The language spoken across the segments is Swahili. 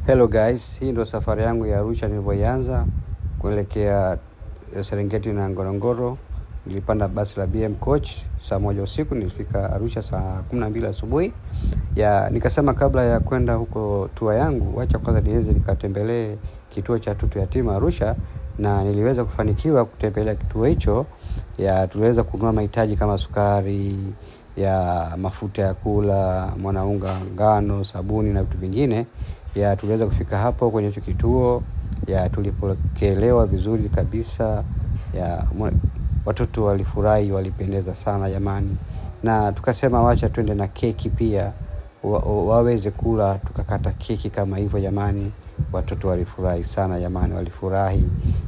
Hello guys, hii ndo safari yangu ya Arusha nilivyoanza kuelekea Serengeti na Ngorongoro. Nilipanda basi la BM coach saa 1 usiku, nilifika Arusha saa 12 asubuhi. Nikasema kabla ya kwenda huko tour yangu, acha kwanza niweze nikatembelee kituo cha watoto yatima Arusha, na niliweza kufanikiwa kutembelea kituo hicho. Tuliweza kununua mahitaji kama sukari, mafuta ya kula, unga ngano, sabuni na vitu vingine. Tuliweza kufika hapo kwenye hicho kituo. Tulipokelewa vizuri kabisa. Watoto walifurahi, walipendeza sana jamani. Na tukasema wacha twende na keki pia, waweze kula. Tukakata keki kama hivyo jamani. Watoto walifurahi sana jamani, walifurahi.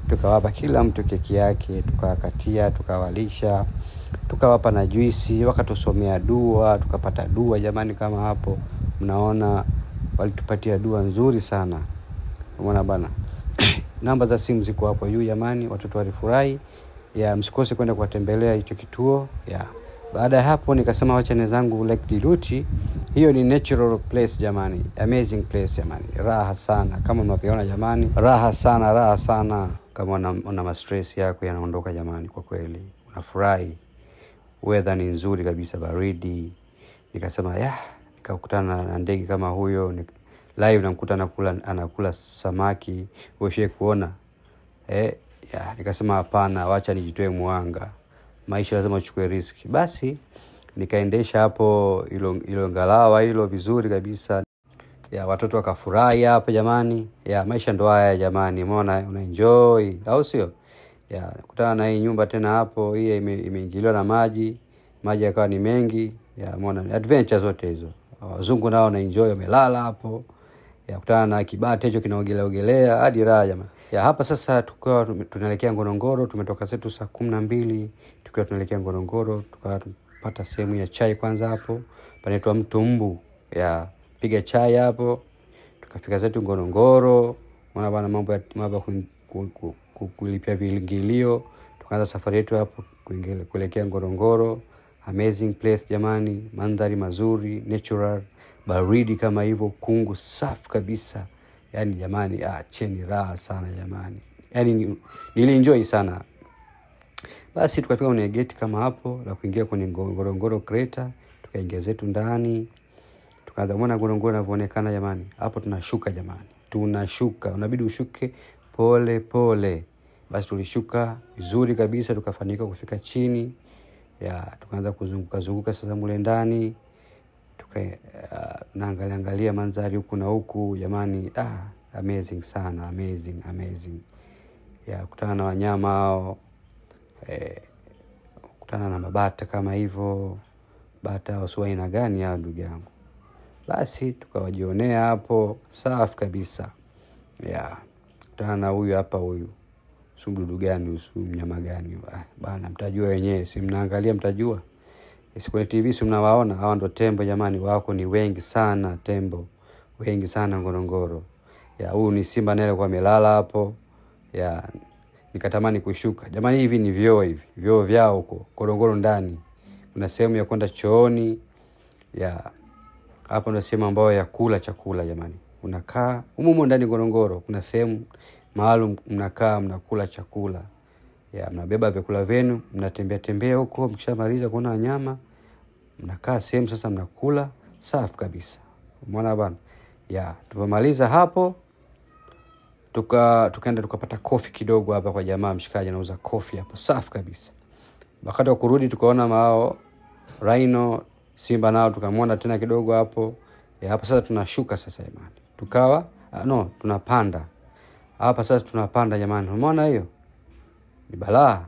Tukawapa kila mtu keki yake, tukawakatia, tukawalisha, tukawapa na juisi, wakatusomea dua, tukapata dua jamani. Kama hapo mnaona walitupatia dua nzuri sana. Umeona bana. Namba za simu ziko hapo juu jamani. Watoto walifurahi. Msikose kwenda kuwatembelea hicho kituo. Baada ya hapo nikasema wacha nizangu Lake Diluti. Hiyo ni natural place jamani, amazing place jamani. Raha sana kama mnaviona jamani. Raha sana. Kama una stress yako yanaondoka jamani, kwa kweli unafurahi. Weather ni nzuri kabisa, baridi. Nikasema nikakutana na ndege kama huyo live, namkuta anakula samaki. Wewe kuona nikasema hapana, wacha nijitoe mwanga. Maisha lazima uchukue risk. Basi nikaendesha hapo ilo ngalawa hilo vizuri kabisa. Watoto wakafurahi hapo jamani. Maisha ndo haya jamani, umeona, unaenjoy au sio? Kutana na hii nyumba tena hapo, hii imeingiliwa na maji yakawa ni mengi. Umeona adventure zote hizo. Wazungu nao na enjoy, wamelala hapo. Kutana na kibati hicho kinaogelea hadi raha jamani. Hapa sasa tukao tunaelekea Ngorongoro. Tumetoka zetu saa 12 tukao tunaelekea Ngorongoro. Tukapata sehemu ya chai kwanza hapo, panaitwa Mto Mbu. Piga chai hapo. Tukafika zetu Ngorongoro. Unaona bana, mambo kulipia viingilio. Tukaanza safari yetu hapo kuelekea Ngorongoro. Amazing place jamani, mandhari mazuri, natural, baridi kama hivyo, kungu safi kabisa. Jamani, cheni raha sana jamani. Nilienjoy sana. Basi tukafika kwenye gate kama hapo la kuingia kwenye Ngorongoro Crater. Tukaingia zetu ndani. Tukaanza kuona Ngorongoro inavyoonekana jamani. Hapo tunashuka jamani. Unabidi ushuke pole pole. Basi tulishuka vizuri kabisa, tukafanikiwa kufika chini. Tukaanza kuzunguka sasa mule ndani. Naangalia mandhari huku na huku jamani. Amazing sana, amazing. Kutana na wanyama hao. Kutana na mabata kama hivyo. Bata wasio aina gani hao ndugu yangu. Basi tukawajionea hapo, safi kabisa. Kutana na huyu hapa, huyu mdudu gani, mnyama gani bana, mtajua wenyewe, si mnaangalia mtajua. Kwenye TV si mnawaona, hao ndo tembo jamani. Wako ni wengi sana, tembo wengi sana Ngorongoro. Huyu ni simba naye kwa amelala hapo. Nikatamani kushuka jamani. Hivi ni vyoo vyao huko Ngorongoro ndani. Kuna sehemu ya kwenda chooni. Hapo ndo sehemu ambayo ya kula chakula jamani. Unakaa humo ndani Ngorongoro, kuna sehemu maalum mnakaa mnakula chakula. Mnabeba vyakula vyenu, mnatembea huko. Mkishamaliza kuona wanyama, mnakaa sehemu sasa mnakula, safi kabisa. Umeona bana? Tulipomaliza hapo tukaenda tukapata coffee kidogo hapa kwa jamaa mshikaji anauza coffee hapo, safi kabisa. Wakati wa kurudi tukaona mao rhino, simba nao tukamwona tena kidogo hapo. Hapa sasa tunashuka sasa jamani. Tunapanda. Hapa sasa tunapanda jamani. Umeona hiyo? Ni balaa.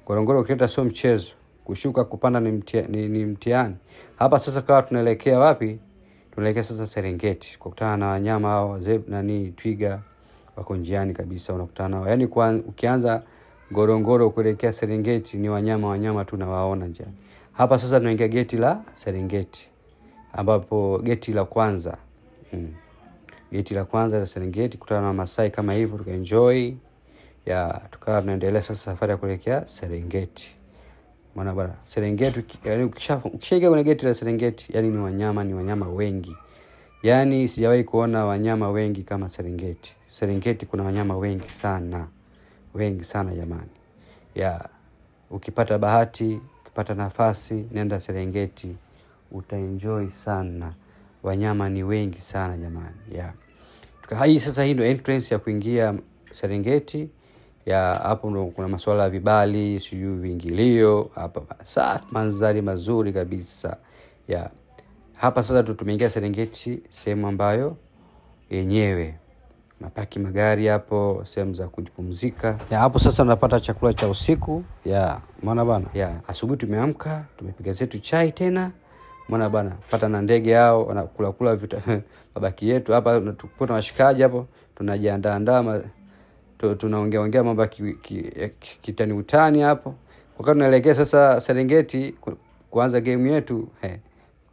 Ngorongoro Crater sio mchezo. Kushuka kupanda ni mtihani. Hapa sasa kawa tunaelekea wapi? Tunaelekea sasa Serengeti. Kukutana na wanyama hao, twiga wako njiani kabisa, unakutana nao. Ukianza Ngorongoro kuelekea Serengeti ni wanyama tu nawaona njiani. Hapa sasa tunaingia geti la Serengeti, ambapo geti la kwanza. Geti la kwanza la Serengeti, kutana na Masai kama hivyo, tukaenjoy. Tukawa tunaendelea sasa safari ya kuelekea Serengeti. Maana bwana, Serengeti ukishaingia kwenye geti la Serengeti, ni wanyama wengi. Yani sijawahi kuona wanyama wengi kama Serengeti. Serengeti kuna wanyama wengi sana. Wengi sana jamani. Ukipata bahati, ukipata nafasi, nenda Serengeti, utaenjoy sana. Wanyama ni wengi sana jamani. Sasa hii ndio entrance ya kuingia Serengeti. Hapo ndo kuna masuala ya vibali, sijui viingilio, hapa safi, mandhari mazuri kabisa. Hapa sasa tumeingia Serengeti, sehemu ambayo yenyewe napaki magari hapo, sehemu za kujipumzika. Hapo sasa napata chakula cha usiku. Umeona bana? Asubuhi tumeamka, tumepiga zetu chai tena. Umeona bana? Pata na ndege hao wanakula mabaki yetu. Hapa tupo na washikaji hapo, tunajiandaa tunaongea mambo kitani utani hapo. Wakati tunaelekea sasa Serengeti kuanza game yetu,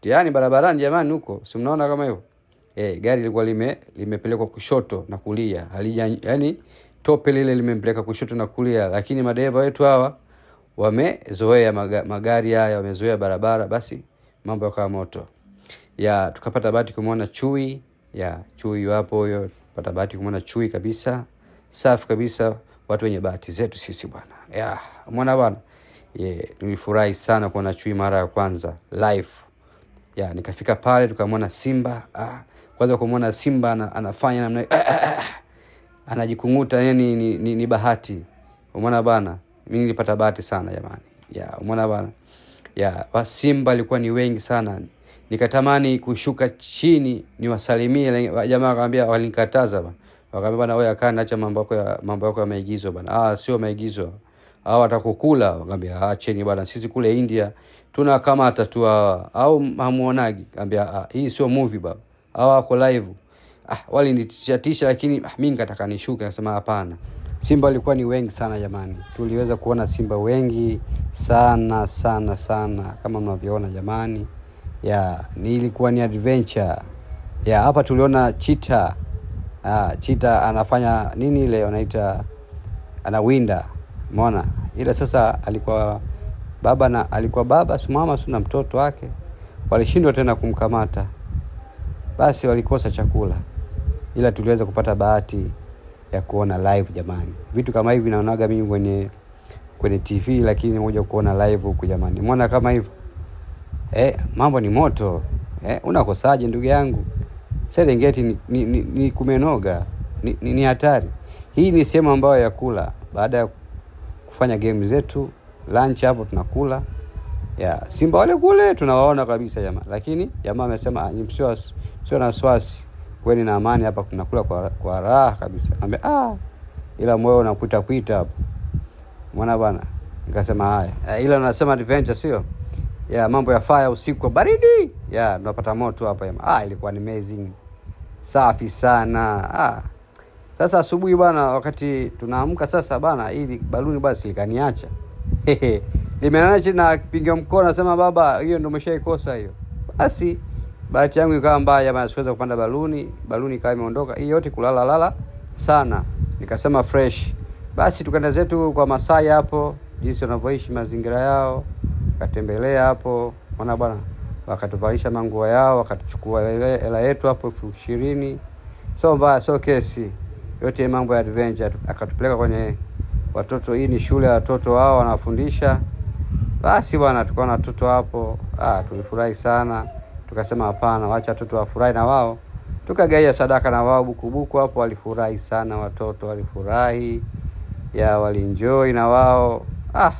yani barabarani jamani huko, si mnaona kama hivyo? Gari lilikuwa limepelekwa kushoto na kulia. Yani tope lile limempeleka kushoto na kulia, lakini madereva wetu hawa wamezoea magari haya, wamezoea barabara, basi mambo yakawa moto. Tukapata bahati kumwona chui. Chui hapo huyo, pata bahati kumwona chui kabisa. Safi kabisa, watu wenye bahati zetu sisi bwana. Umeona bwana? Nilifurahi sana kuona chui mara ya kwanza live. Nikafika pale tukamwona simba. Kwanza kumwona simba anafanya namna anajikunguta, yani ni bahati. Umeona bana? Mimi nilipata bahati sana jamani. Umeona bana? Simba walikuwa ni wengi sana. Nikatamani kushuka chini niwasalimie, jamaa akamwambia, walinikataza bana. Wakamwambia bana, wewe akaa acha mambo yako ya maigizo bana. Sio maigizo. Hao watakukula. Wakamwambia acheni bana, sisi kule India tuna kama atatu au hamuonagi. Akamwambia hii sio movie baba. Hao wako live. Walinitisha lakini mimi nikataka nishuke, nasema hapana. Simba walikuwa ni wengi sana jamani. Tuliweza kuona simba wengi sana sana sana kama mnavyoona jamani. Ilikuwa ni adventure. Hapa tuliona cheetah. Cheetah anafanya nini ile wanaita, anawinda. Umeona? Ila sasa alikuwa baba mama na mtoto wake. Walishindwa tena kumkamata. Basi walikosa chakula. Ila tuliweza kupata bahati ya kuona live jamani. Vitu kama hivi naonaga mimi kwenye TV, lakini moja kuona live huko jamani. Umeona kama hivyo? Mambo ni moto. Unakosaje ndugu yangu? Serengeti ni kumenoga. Ni hatari. Hii ni sehemu ambayo ya kula. Baada ya kufanya game zetu, lunch hapo tunakula. Simba wale kule tunawaona kabisa jamaa. Lakini jamaa amesema sio na wasiwasi. Kweni na amani hapa, tunakula kwa raha kabisa. Anambia ila moyo unakuita hapo. Umeona bwana? Nikasema haya. Ila nasema adventure sio? Mambo ya fire usiku baridi. Tunapata moto hapa. Ilikuwa ni amazing. Safi sana. Sasa asubuhi bwana, wakati tunaamka sasa bwana, ili baluni basi likaniacha. Nimeona chini na pinga mkono, nasema baba, hiyo ndio umeshaikosa hiyo. Basi bahati yangu ikawa mbaya jamani, siweza kupanda baluni kama imeondoka. Hii yote kulala sana. Nikasema fresh. Basi tukaenda zetu kwa Masai hapo, jinsi wanavyoishi mazingira yao. Katembelea hapo, unaona bwana, wakatuvalisha manguo yao, wakatuchukua hela yetu hapo 20,000. So kesi. Yote mambo ya adventure. Akatupeleka kwenye watoto, hii ni shule ya watoto wao wanafundisha. Basi bwana, tukaona watoto hapo. Tulifurahi sana. Tukasema hapana, waacha watoto wafurahi na wao. Tukagaia sadaka na wao bukubuku hapo, walifurahi sana watoto, walifurahi. Walienjoy na wao.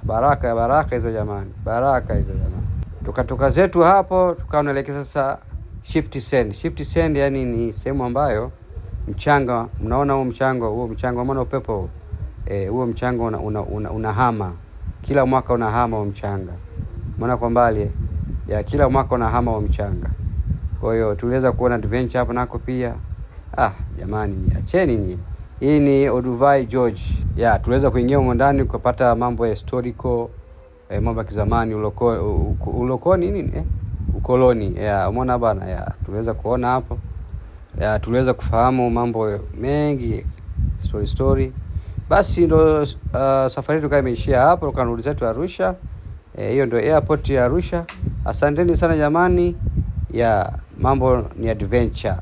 Baraka hizo jamani. Baraka hizo jamani. Tukatoka zetu hapo, tukaonelekea sasa Shift Sand yani ni sehemu ambayo mchanga, mnaona huo mchanga maana upepo. Huo mchanga unahama. Kila mwaka unahama huo mchanga. Maana kwa mbali kila mwaka unahama huo mchanga. Kwa hiyo tuliweza kuona adventure hapo nako pia. Jamani, acheni ni. Hii ni Olduvai Gorge. Tuliweza kuingia huko ndani kupata mambo ya historical, mambo ya kizamani, ulokoni nini? Ukoloni. Umeona bana? Tuliweza kuona hapo. Tuliweza kufahamu mambo mengi, story. Basi ndo safari yetu imeishia hapo, tukarudi zetu Arusha. Hiyo ndio airport ya Arusha. Asanteni sana jamani. ya mambo ni adventure.